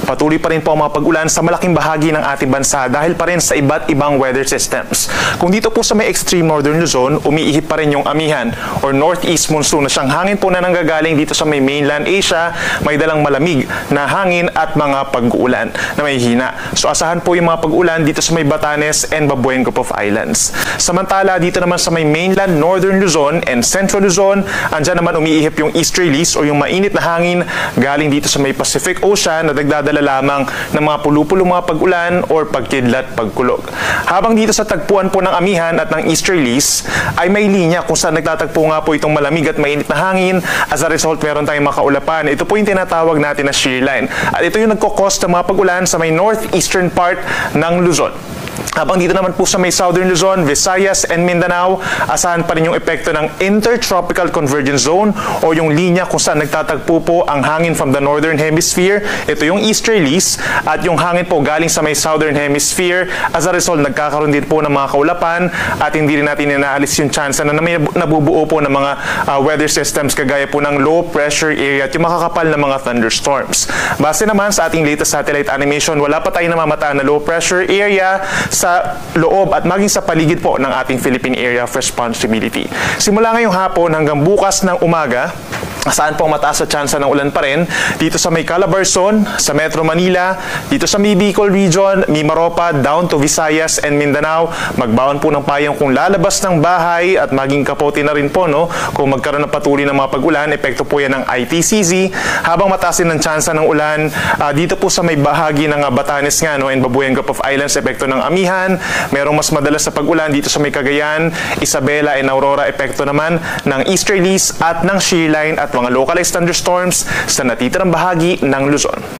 Patuloy pa rin po ang mga pag-ulan sa malaking bahagi ng ating bansa dahil pa rin sa iba't ibang weather systems. Kung dito po sa may extreme northern Luzon, umiihip pa rin yung amihan or northeast monsoon na siyang hangin po na nanggagaling dito sa may mainland Asia, may dalang malamig na hangin at mga pag-uulan na may hina. So asahan po yung mga pag-ulan dito sa may Batanes and Babueng Group of Islands. Samantala, dito naman sa may mainland northern Luzon and central Luzon, andyan naman umiihip yung easterlies o yung mainit na hangin galing dito sa may Pacific Ocean na nagdadala lamang ng mga pulupulong mga pag-ulan or pagkidlat, pagkulog. Habang dito sa tagpuan po ng amihan at ng easterlies ay may linya kung saan nagtatagpo nga po itong malamig at mainit na hangin. As a result, meron tayong makaulapan. Ito po yung tinatawag natin na shear line. At ito yung nagkukos ng mga pag-ulan sa may northeastern part ng Luzon. Habang dito naman po sa may Southern Luzon, Visayas and Mindanao, asahan pa rin yung epekto ng Intertropical Convergence Zone o yung linya kung saan nagtatagpo po ang hangin from the Northern Hemisphere. Ito yung easterlies at yung hangin po galing sa may Southern Hemisphere. As a result, nagkakaroon din po ng mga kaulapan at hindi rin natin inaalis yung chance na may nabubuo po ng mga weather systems kagaya po ng low pressure area at yung makakapal na mga thunderstorms. Base naman sa ating latest satellite animation, wala pa tayong namamataan na low pressure area sa loob at maging sa paligid po ng ating Philippine Area of Responsibility. Simula ngayong hapon hanggang bukas ng umaga, saan po mataas sa tsansa ng ulan pa rin dito sa may Calabarzon, sa Metro Manila, dito sa may Bicol Region, Mimaropa, down to Visayas and Mindanao. Magbaon po ng payong kung lalabas ng bahay at maging kapote na rin po kung magkaroon ng patuloy ng mga pag-ulan. Epekto po yan ng ITCZ. Habang mataas din ng tsansa ng ulan dito po sa may bahagi ng Batanes nga and Babueng Group of Islands, epekto ng amihan. Merong mas madalas sa pag-ulan dito sa may Cagayan, Isabela and Aurora, epekto naman ng easterlies at ng shear line at mga localized thunderstorms sa natitirang bahagi ng Luzon.